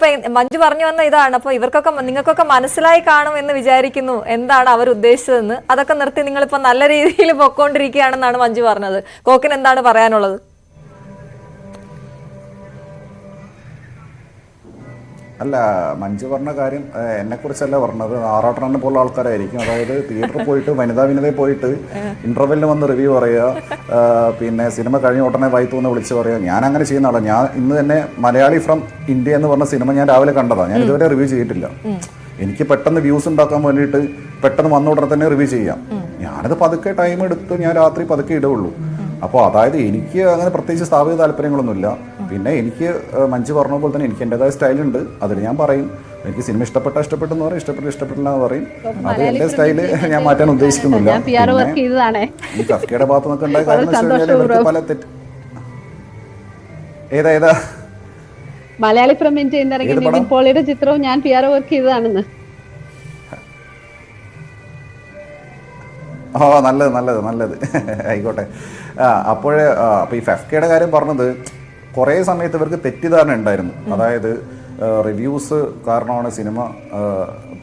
അപ്പൊ മഞ്ജു പറഞ്ഞു വന്ന ഇതാണ്, അപ്പൊ ഇവർക്കൊക്കെ നിങ്ങൾക്കൊക്കെ മനസ്സിലായി കാണും എന്ന് വിചാരിക്കുന്നു എന്താണ് അവർ ഉദ്ദേശിച്ചതെന്ന്. അതൊക്കെ നിർത്തി നിങ്ങളിപ്പോ നല്ല രീതിയിൽ പൊക്കോണ്ടിരിക്കുകയാണെന്നാണ് മഞ്ജു പറഞ്ഞത്. കോക്കിന് എന്താണ് പറയാനുള്ളത്? അല്ല, മഞ്ജു പറഞ്ഞ കാര്യം എന്നെക്കുറിച്ചല്ല പറഞ്ഞത്, ആറാട്ടനെ പോലുള്ള ആൾക്കാരായിരിക്കും. അതായത് തിയേറ്ററിൽ പോയിട്ട് വിനതയിൽ പോയിട്ട് ഇന്റർവെല്ലിന് വന്ന് റിവ്യൂ പറയുക, പിന്നെ സിനിമ കഴിഞ്ഞ ഉടനെ വായിത്തു എന്ന് വിളിച്ച് പറയുക. ഞാൻ അങ്ങനെ ചെയ്യുന്ന ആളാണ്. ഞാൻ ഇന്ന് തന്നെ മലയാളി ഫ്രം ഇന്ത്യ എന്ന് പറഞ്ഞ സിനിമ ഞാൻ രാവിലെ കണ്ടതാണ്. ഞാൻ ഇതുവരെ റിവ്യൂ ചെയ്തിട്ടില്ല. എനിക്ക് പെട്ടെന്ന് വ്യൂസ് ഉണ്ടാക്കാൻ വേണ്ടിയിട്ട് പെട്ടെന്ന് വന്ന ഉടനെ തന്നെ റിവ്യൂ ചെയ്യാം. ഞാനത് പതുക്കെ ടൈം എടുത്ത് ഞാൻ രാത്രി പതുക്കെ ഇടുകയുള്ളൂ. അപ്പോൾ അതായത് എനിക്ക് അങ്ങനെ പ്രത്യേകിച്ച് സ്ഥാപിത താല്പര്യങ്ങളൊന്നുമില്ല. പിന്നെ എനിക്ക് മഞ്ജു പറഞ്ഞ പോലെ തന്നെ എനിക്ക് എൻ്റെതായ സ്റ്റൈലുണ്ട്. അതിൽ ഞാൻ പറയും എനിക്ക് സിനിമ ഇഷ്ടപ്പെട്ടെന്ന് പറയും, ഇഷ്ടപ്പെട്ടില്ല എന്ന് പറയും. അത് എൻ്റെ സ്റ്റൈല് ഞാൻ മാറ്റാൻ ഉദ്ദേശിക്കുന്നില്ല. ഈ കഫ്കയുടെ ഭാഗത്ത് നിന്നൊക്കെ ഉണ്ടായ കാര്യം പല തെറ്റ് ഏതാ മലയാളി ഫ്രം ഇന്ത്യ ഇറങ്ങിയ നിവിൻ പോളിയുടെ ചിത്രവും ഞാൻ PR വർക്ക് ചെയ്തതാണെന്ന്. നല്ലത് ആയിക്കോട്ടെ. അപ്പോഴേ അപ്പോൾ ഈ ഫെഫ്കയുടെ കാര്യം പറഞ്ഞത് കുറേ സമയത്ത് ഇവർക്ക് തെറ്റിദ്ധാരണ ഉണ്ടായിരുന്നു. അതായത് റിവ്യൂസ് കാരണമാണ് സിനിമ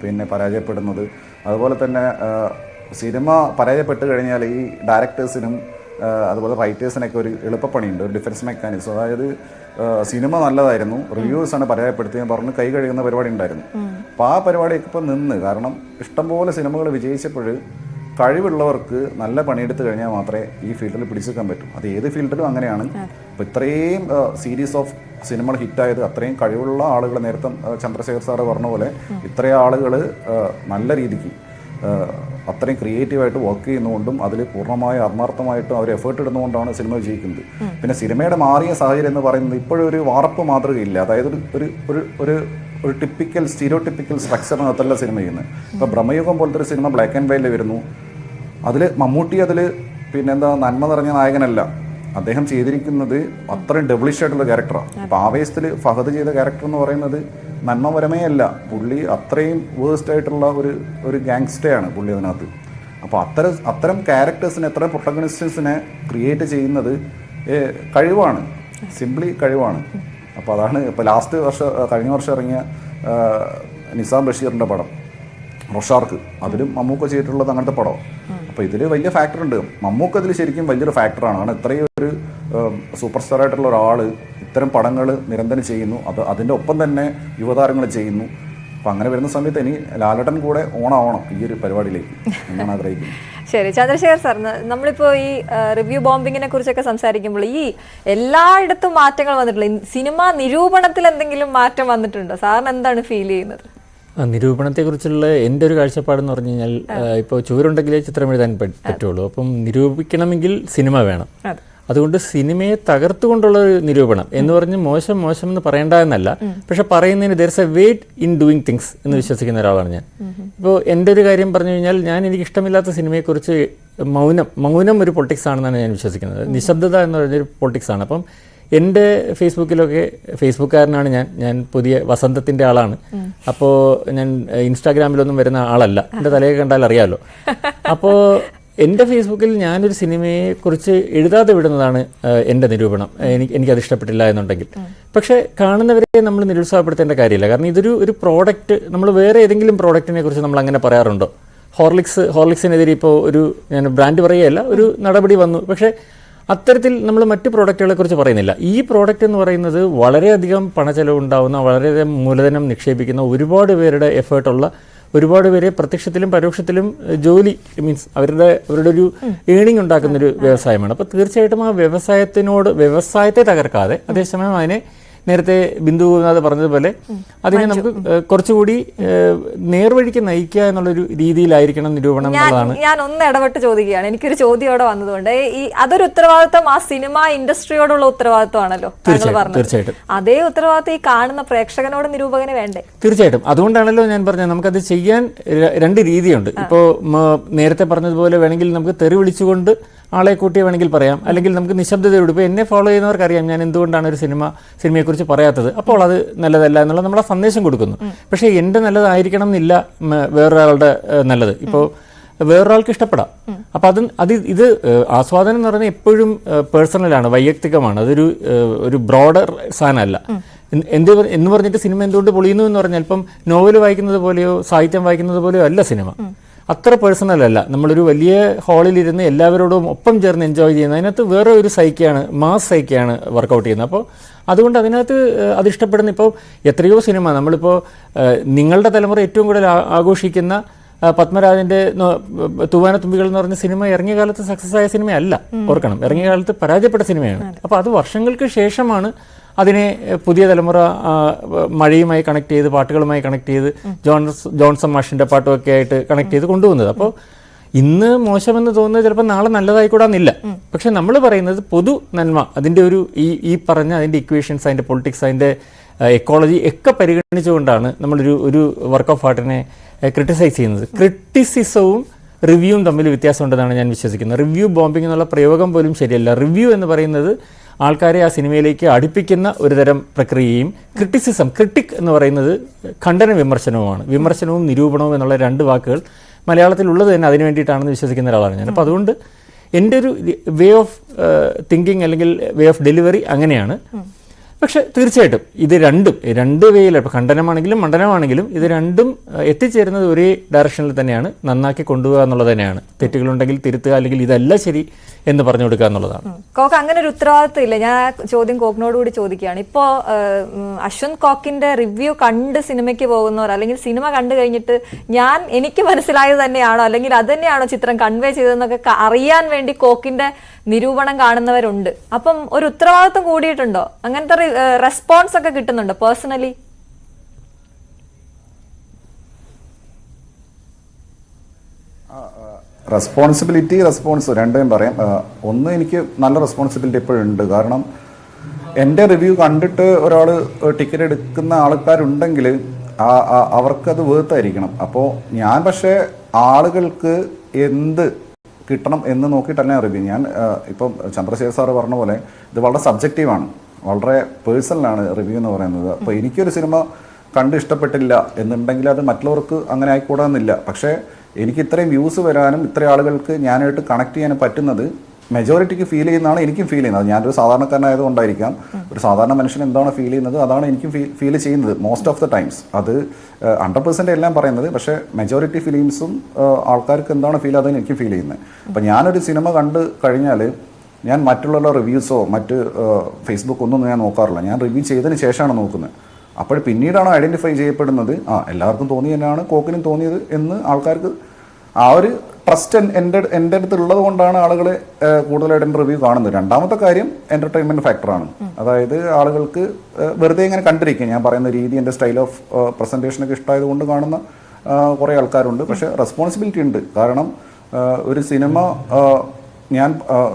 പിന്നെ പരാജയപ്പെടുന്നത്. അതുപോലെ തന്നെ സിനിമ പരാജയപ്പെട്ട് കഴിഞ്ഞാൽ ഈ ഡയറക്ടേഴ്സിനും അതുപോലെ റൈറ്റേഴ്സിനൊക്കെ ഒരു എളുപ്പപ്പണിയുണ്ട്, ഒരു ഡിഫൻസ് മെക്കാനിസം. അതായത് സിനിമ നല്ലതായിരുന്നു, റിവ്യൂസാണ് പരാജയപ്പെടുത്തിയെന്ന് പറഞ്ഞ് കൈ കഴുകുന്ന പരിപാടി ഉണ്ടായിരുന്നു. അപ്പോൾ ആ പരിപാടിയൊക്കെ ഇപ്പോൾ നിന്ന്, കാരണം ഇഷ്ടംപോലെ സിനിമകൾ വിജയിച്ചപ്പോൾ കഴിവുള്ളവർക്ക് നല്ല പണിയെടുത്ത് കഴിഞ്ഞാൽ മാത്രമേ ഈ ഫീൽഡിൽ പിടിച്ചെടുക്കാൻ പറ്റൂ. അത് ഏത് ഫീൽഡിലും അങ്ങനെയാണ്. അപ്പോൾ ഇത്രയും സീരീസ് ഓഫ് സിനിമകൾ ഹിറ്റായത് അത്രയും കഴിവുള്ള ആളുകൾ, നേരത്തെ ചന്ദ്രശേഖർ സാറ് പറഞ്ഞ പോലെ ഇത്രയും ആളുകൾ നല്ല രീതിക്ക് അത്രയും ക്രിയേറ്റീവായിട്ട് വർക്ക് ചെയ്യുന്നതുകൊണ്ടും അതിൽ പൂർണ്ണമായ ആത്മാർത്ഥമായിട്ടും അവർ എഫേർട്ട് ഇടുന്നതുകൊണ്ടാണ് സിനിമ വിജയിക്കുന്നത്. പിന്നെ സിനിമയുടെ മാറിയ സാഹചര്യം എന്ന് പറയുന്നത് ഇപ്പോഴൊരു വാർപ്പ് മാതൃകയില്ല. അതായത് ഒരു ടിപ്പിക്കൽ സ്റ്റീരിയോടിപ്പിക്കൽ സ്ട്രക്ചറിനകത്തല്ല സിനിമ ചെയ്യുന്നത്. ഇപ്പോൾ ബ്രഹ്മയുഗം പോലത്തെ ഒരു സിനിമ ബ്ലാക്ക് ആൻഡ് വൈറ്റിൽ വരുന്നു. അതിൽ മമ്മൂട്ടി പിന്നെന്താ നന്മ നിറഞ്ഞ നായകനല്ല. അദ്ദേഹം ചെയ്തിരിക്കുന്നത് അത്രയും ഡെവലിഷ് ആയിട്ടുള്ള ക്യാരക്ടറാണ്. ഇപ്പോൾ ആവേശത്തിൽ ഫഹദ് ചെയ്ത ക്യാരക്ടർ എന്ന് പറയുന്നത് നന്മപരമേ അല്ല. പുള്ളി അത്രയും വേഴ്സ്റ്റ് ആയിട്ടുള്ള ഒരു ഗാങ്സ്റ്റയാണ് പുള്ളി അതിനകത്ത്. അപ്പോൾ അത്തരം ക്യാരക്ടേഴ്സിനെ, അത്തരം പ്രൊട്ടഗണിസ്റ്റേഴ്സിനെ ക്രിയേറ്റ് ചെയ്യുന്നത് കഴിവാണ്, സിംപ്ലി കഴിവാണ്. അപ്പോൾ അതാണ് ഇപ്പോൾ കഴിഞ്ഞ വർഷം ഇറങ്ങിയ നിസാം ബഷീറിൻ്റെ പടം റൊഷാർക്ക്, അതിലും മമ്മൂക്ക ചെയ്തിട്ടുള്ളത് അങ്ങനത്തെ പടം. അപ്പോൾ ഇതിൽ വലിയ ഫാക്ടർ ഉണ്ട്. മമ്മൂക്ക അതിൽ ശരിക്കും വലിയൊരു ഫാക്ടറാണ്. കാരണം ഇത്രയും ഒരു സൂപ്പർ സ്റ്റാർ ആയിട്ടുള്ള ഒരാൾ ഇത്തരം പടങ്ങൾ നിരന്തരം ചെയ്യുന്നു. അതിൻ്റെ ഒപ്പം തന്നെ യുവതാരങ്ങൾ ചെയ്യുന്നു. അപ്പം അങ്ങനെ വരുന്ന സമയത്ത് ഇനി ലാലേട്ടൻ കൂടെ ഓണാവണം ഈ ഒരു പരിപാടിയിലേക്ക് എന്നാണ് ആഗ്രഹിക്കുന്നത്. ശരി, ചന്ദ്രശേഖർ സാർ, നമ്മളിപ്പോൾ ഈ റിവ്യൂ ബോംബിങ്ങിനെ കുറിച്ചൊക്കെ സംസാരിക്കുമ്പോൾ ഈ എല്ലായിടത്തും മാറ്റങ്ങൾ വന്നിട്ടുള്ള സിനിമ നിരൂപണത്തിൽ എന്തെങ്കിലും മാറ്റം വന്നിട്ടുണ്ടോ? സാറിന് എന്താണ് ഫീൽ ചെയ്യുന്നത്? നിരൂപണത്തെക്കുറിച്ചുള്ള എൻ്റെ ഒരു കാഴ്ചപ്പാടെന്ന് പറഞ്ഞു കഴിഞ്ഞാൽ, ഇപ്പോൾ ചുവരുണ്ടെങ്കിലേ ചിത്രം എഴുതാൻ പറ്റുള്ളൂ. അപ്പം നിരൂപിക്കണമെങ്കിൽ സിനിമ വേണം. അതുകൊണ്ട് സിനിമയെ തകർത്തുകൊണ്ടുള്ള ഒരു നിരൂപണം എന്ന് പറഞ്ഞ് മോശം എന്ന് പറയേണ്ട എന്നല്ല, പക്ഷെ പറയുന്നതിന് there's a weight in doing things എന്ന് വിശ്വസിക്കുന്ന ഒരാളാണ് ഞാൻ. ഇപ്പോൾ എൻ്റെ ഒരു കാര്യം പറഞ്ഞു കഴിഞ്ഞാൽ, എനിക്ക് ഇഷ്ടമില്ലാത്ത സിനിമയെക്കുറിച്ച് മൗനം ഒരു പൊളിറ്റിക്സ് ആണെന്നാണ് ഞാൻ വിശ്വസിക്കുന്നത്. നിശബ്ദത എന്ന് പറഞ്ഞൊരു പൊളിറ്റിക്സ് ആണ്. അപ്പം എൻ്റെ ഫേസ്ബുക്കിലൊക്കെ, ഫേസ്ബുക്കാരനാണ് ഞാൻ പുതിയ വസന്തത്തിൻ്റെ ആളാണ്. അപ്പോൾ ഞാൻ ഇൻസ്റ്റാഗ്രാമിലൊന്നും വരുന്ന ആളല്ല, എൻ്റെ തലയൊക്കെ കണ്ടാൽ അറിയാമല്ലോ. അപ്പോൾ എൻ്റെ ഫേസ്ബുക്കിൽ ഞാനൊരു സിനിമയെക്കുറിച്ച് എഴുതാതെ വിടുന്നതാണ് എൻ്റെ നിരൂപണം, എനിക്കത് ഇഷ്ടപ്പെട്ടില്ല എന്നുണ്ടെങ്കിൽ. പക്ഷേ കാണുന്നവരെ നമ്മൾ നിരുത്സാഹപ്പെടുത്തേണ്ട കാര്യമില്ല. കാരണം ഇതൊരു പ്രോഡക്റ്റ്. നമ്മൾ വേറെ ഏതെങ്കിലും പ്രോഡക്റ്റിനെ കുറിച്ച് നമ്മൾ അങ്ങനെ പറയാറുണ്ടോ? ഹോർലിക്സിനെതിരെ ഇപ്പോൾ ഞാൻ ബ്രാൻഡ് പറയുകയല്ല, ഒരു നടപടി വന്നു. പക്ഷേ അത്തരത്തിൽ നമ്മൾ മറ്റ് പ്രോഡക്റ്റുകളെ കുറിച്ച് പറയുന്നില്ല. ഈ പ്രോഡക്റ്റ് എന്ന് പറയുന്നത് വളരെയധികം പണച്ചെലവുണ്ടാവുന്ന, വളരെയധികം മൂലധനം നിക്ഷേപിക്കുന്ന, ഒരുപാട് പേരുടെ എഫേർട്ടുള്ള, ഒരുപാട് പേരെ പ്രത്യക്ഷത്തിലും പരോക്ഷത്തിലും ജോലി മീൻസ് അവരുടെ ഒരു ഏണിംഗ് ഉണ്ടാക്കുന്നൊരു വ്യവസായമാണ്. അപ്പോൾ തീർച്ചയായിട്ടും ആ വ്യവസായത്തെ തകർക്കാതെ അതേസമയം അതിനെ നേരത്തെ ബിന്ദു ഗോപിനാഥ് പറഞ്ഞതുപോലെ അതിനെ നമുക്ക് കുറച്ചുകൂടി നേർവഴിക്ക് നയിക്കുക എന്നുള്ളൊരു രീതിയിലായിരിക്കണം നിരൂപണം എന്നുള്ളതാണ്. ഞാൻ ഒന്ന് ഇടപെട്ട് ചോദിക്കുകയാണ്, എനിക്കൊരു ചോദ്യം അവിടെ വന്നതുകൊണ്ട്. അതൊരു ഉത്തരവാദിത്വം ആ സിനിമ ഇൻഡസ്ട്രിയോടുള്ള ഉത്തരവാദിത്വമാണല്ലോ തീർച്ചയായിട്ടും. അതേ ഉത്തരവാദിത്വം ഈ കാണുന്ന പ്രേക്ഷകനോട് നിരൂപകന് വേണ്ടേ? തീർച്ചയായിട്ടും. അതുകൊണ്ടാണല്ലോ ഞാൻ പറഞ്ഞത് നമുക്കത് ചെയ്യാൻ രണ്ട് രീതിയുണ്ട്. ഇപ്പോൾ നേരത്തെ പറഞ്ഞതുപോലെ വേണമെങ്കിൽ നമുക്ക് തെറി വിളിച്ചുകൊണ്ട് ആളെ കൂട്ടി വേണമെങ്കിൽ പറയാം, അല്ലെങ്കിൽ നമുക്ക് നിശബ്ദതയോട്. ഇപ്പോൾ എന്നെ ഫോളോ ചെയ്യുന്നവർക്കറിയാം ഞാൻ എന്തുകൊണ്ടാണ് ഒരു സിനിമയെക്കുറിച്ച് പറയാത്തത്. അപ്പോൾ അത് നല്ലതല്ല എന്നുള്ള നമ്മളെ സന്ദേശം കൊടുക്കുന്നു. പക്ഷേ എൻ്റെ നല്ലതായിരിക്കണം എന്നില്ല വേറൊരാളുടെ നല്ലത്. ഇപ്പോൾ വേറൊരാൾക്ക് ഇഷ്ടപ്പെടാം. അപ്പം ഇത് ആസ്വാദനം എന്ന് പറയുന്നത് എപ്പോഴും പേഴ്സണലാണ്, വൈയക്തികമാണ്. അതൊരു ബ്രോഡർ സാധനമല്ല. എന്ന് പറഞ്ഞിട്ട് സിനിമ എന്തുകൊണ്ട് പൊളിയുന്നു എന്ന് പറഞ്ഞാൽ ഇപ്പം നോവൽ വായിക്കുന്നത് പോലെയോ സാഹിത്യം വായിക്കുന്നത് പോലെയോ അല്ല സിനിമ. അത്ര പേഴ്സണൽ അല്ല. നമ്മളൊരു വലിയ ഹാളിലിരുന്ന് എല്ലാവരോടും ഒപ്പം ചേർന്ന് എൻജോയ് ചെയ്യുന്നത്. അതിനകത്ത് വേറെ ഒരു സൈക്കാണ്, മാസ് സൈക്കാണ് വർക്കൗട്ട് ചെയ്യുന്നത്. അപ്പോൾ അതുകൊണ്ട് അതിനകത്ത് അത് ഇഷ്ടപ്പെടുന്ന ഇപ്പോൾ എത്രയോ സിനിമ നമ്മളിപ്പോൾ നിങ്ങളുടെ തലമുറ ഏറ്റവും കൂടുതൽ ആഘോഷിക്കുന്ന പത്മരാജൻ്റെ തൂവാനത്തുമ്പികൾ എന്ന് പറഞ്ഞ സിനിമ ഇറങ്ങിയ കാലത്ത് സക്സസ് ആയ സിനിമയല്ല, ഓർക്കണം. ഇറങ്ങിയ കാലത്ത് പരാജയപ്പെട്ട സിനിമയാണ്. അപ്പോൾ അത് വർഷങ്ങൾക്ക് ശേഷമാണ് അതിനെ പുതിയ തലമുറ മഴയുമായി കണക്ട് ചെയ്ത്, പാട്ടുകളുമായി കണക്ട് ചെയ്ത്, ജോൺസൺ മാഷിൻ്റെ പാട്ടുമൊക്കെ ആയിട്ട് കണക്ട് ചെയ്ത് കൊണ്ടുപോകുന്നത്. അപ്പോൾ ഇന്ന് മോശമെന്ന് തോന്നുന്നത് ചിലപ്പോൾ നാളെ നല്ലതായിക്കൂടാന്നില്ല. പക്ഷെ നമ്മൾ പറയുന്നത് പൊതു നന്മ, അതിൻ്റെ ഒരു ഈ പറഞ്ഞ അതിൻ്റെ ഇക്വേഷൻസ്, അതിൻ്റെ പൊളിറ്റിക്സ്, അതിൻ്റെ എക്കോളജി ഒക്കെ പരിഗണിച്ചുകൊണ്ടാണ് നമ്മളൊരു വർക്ക് ഓഫ് ആർട്ടിനെ ക്രിട്ടിസൈസ് ചെയ്യുന്നത്. ക്രിട്ടിസിസവും റിവ്യൂവും തമ്മിൽ വ്യത്യാസമുണ്ടെന്നാണ് ഞാൻ വിശ്വസിക്കുന്നത്. റിവ്യൂ ബോംബിംഗ് എന്നുള്ള പ്രയോഗം പോലും ശരിയല്ല. റിവ്യൂ എന്ന് പറയുന്നത് ആൾക്കാരെ ആ സിനിമയിലേക്ക് അടുപ്പിക്കുന്ന ഒരുതരം പ്രക്രിയയും, ക്രിട്ടിക് എന്ന് പറയുന്നത് ഖണ്ഡന വിമർശനവുമാണ്. വിമർശനവും നിരൂപണവും എന്നുള്ള രണ്ട് വാക്കുകൾ മലയാളത്തിലുള്ളത് തന്നെ അതിന് വേണ്ടിയിട്ടാണെന്ന് വിശ്വസിക്കുന്ന ഒരാളാണ് ഞാൻ. അപ്പോൾ അതുകൊണ്ട് എൻ്റെ ഒരു വേ ഓഫ് തിങ്കിങ് അല്ലെങ്കിൽ വേ ഓഫ് ഡെലിവറി അങ്ങനെയാണ്. പക്ഷെ തീർച്ചയായിട്ടും ഇത് രണ്ട് വേയിൽ, ഇപ്പോൾ ഖണ്ഡനമാണെങ്കിലും മണ്ഡനമാണെങ്കിലും ഇത് രണ്ടും എത്തിച്ചേരുന്നത് ഒരേ ഡയറക്ഷനിൽ തന്നെയാണ്. നന്നാക്കി കൊണ്ടുപോകുക എന്നുള്ളത് തന്നെയാണ്. തെറ്റുകളുണ്ടെങ്കിൽ തിരുത്തുക, അല്ലെങ്കിൽ ഇതല്ല ശരി എന്ന് പറഞ്ഞു കൊടുക്കുക എന്നുള്ളതാണ്. കോക്ക് അങ്ങനെ ഒരു ഉത്തരവാദിത്വം ഇല്ല. ഞാൻ ചോദ്യം കോക്കിനോട് കൂടി ചോദിക്കുകയാണ്. ഇപ്പോൾ അശ്വന്ത് കോക്കിന്റെ റിവ്യൂ കണ്ട് സിനിമയ്ക്ക് പോകുന്നവർ, അല്ലെങ്കിൽ സിനിമ കണ്ടു കഴിഞ്ഞിട്ട് എനിക്ക് മനസ്സിലായത് തന്നെയാണോ അല്ലെങ്കിൽ അത് തന്നെയാണോ ചിത്രം കൺവേ ചെയ്തതെന്നൊക്കെ അറിയാൻ വേണ്ടി കോക്കിന്റെ നിരൂപണം കാണുന്നവരുണ്ട്. അപ്പം ഒരു ഉത്തരവാദിത്വം കൂടിയിട്ടുണ്ടോ? അങ്ങനത്തെ റെസ്പോൺസ് ഒക്കെ കിട്ടുന്നുണ്ടോ പേഴ്സണലി? റെസ്പോൺസ് രണ്ടും പറയാം. ഒന്ന്, എനിക്ക് നല്ല റെസ്പോൺസിബിലിറ്റി ഇപ്പോഴും ഉണ്ട്. കാരണം എൻ്റെ റിവ്യൂ കണ്ടിട്ട് ഒരാൾ ടിക്കറ്റ് എടുക്കുന്ന ആൾക്കാരുണ്ടെങ്കിൽ അവർക്കത് വേർത്തായിരിക്കണം. അപ്പോൾ ഞാൻ പക്ഷേ ആളുകൾക്ക് എന്ത് കിട്ടണം എന്ന് നോക്കിയിട്ടല്ല റിവ്യൂ. ഞാൻ ഇപ്പം ചന്ദ്രശേഖർ സാറ് പറഞ്ഞ പോലെ ഇത് വളരെ സബ്ജക്റ്റീവാണ്, വളരെ പേഴ്സണലാണ് റിവ്യൂ എന്ന് പറയുന്നത്. അപ്പോൾ എനിക്കൊരു സിനിമ കണ്ട് ഇഷ്ടപ്പെട്ടില്ല എന്നുണ്ടെങ്കിൽ അത് മറ്റുള്ളവർക്ക് അങ്ങനെ ആയിക്കൂടാന്നില്ല. പക്ഷേ എനിക്ക് ഇത്രയും വ്യൂസ് വരാനും ഇത്രയും ആളുകൾക്ക് ഞാനായിട്ട് കണക്ട് ചെയ്യാനും പറ്റുന്നത് മെജോറിറ്റിക്ക് ഫീൽ ചെയ്യുന്നതാണ് എനിക്കും ഫീൽ ചെയ്യുന്നത്. ഞാനൊരു സാധാരണക്കാരനായതുകൊണ്ടായിരിക്കാം. ഒരു സാധാരണ മനുഷ്യൻ എന്താണ് ഫീൽ ചെയ്യുന്നത് അതാണ് എനിക്കും ഫീൽ ചെയ്യുന്നത് മോസ്റ്റ് ഓഫ് ദ ടൈംസ്. അത് 100% എല്ലാം പറയുന്നത്, പക്ഷേ മെജോറിറ്റി ഫിലിംസും ആൾക്കാർക്ക് എന്താണ് ഫീൽ അതാണ് എനിക്കും ഫീൽ ചെയ്യുന്നത്. അപ്പം ഞാനൊരു സിനിമ കണ്ട് കഴിഞ്ഞാൽ ഞാൻ മറ്റുള്ള റിവ്യൂസോ മറ്റ് ഫേസ്ബുക്ക് ഒന്നും ഞാൻ നോക്കാറില്ല. ഞാൻ റിവ്യൂ ചെയ്തതിന് ശേഷമാണ് നോക്കുന്നത്. അപ്പോൾ പിന്നീടാണ് ഐഡൻറ്റിഫൈ ചെയ്യപ്പെടുന്നത് എല്ലാവർക്കും തോന്നി തന്നെയാണ് കോക്കിനും തോന്നിയത് എന്ന് ആൾക്കാർക്ക് ആ ഒരു ട്രസ്റ്റ് എൻ്റെ അടുത്തുള്ളത് കൊണ്ടാണ് ആളുകൾ കൂടുതലായിട്ട് എൻ്റെ റിവ്യൂ കാണുന്നത്. രണ്ടാമത്തെ കാര്യം എൻ്റർടൈൻമെൻറ്റ് ഫാക്ടറാണ്. അതായത് ആളുകൾക്ക് വെറുതെ ഇങ്ങനെ കണ്ടിരിക്കുക, ഞാൻ പറയുന്ന രീതി, എൻ്റെ സ്റ്റൈൽ ഓഫ് പ്രസൻറ്റേഷനൊക്കെ ഇഷ്ടമായത് കൊണ്ട് കാണുന്ന കുറേ ആൾക്കാരുണ്ട്. പക്ഷേ റെസ്പോൺസിബിലിറ്റി ഉണ്ട്. കാരണം ഒരു സിനിമ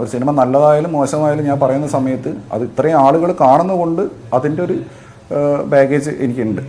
ഒരു സിനിമ നല്ലതായാലും മോശമായാലും ഞാൻ പറയുന്ന സമയത്ത് അത് ഇത്രയും ആളുകൾ കാണുന്നതുകൊണ്ട് അതിൻ്റെ ഒരു ബാഗേജ് എനിക്കുണ്ട്.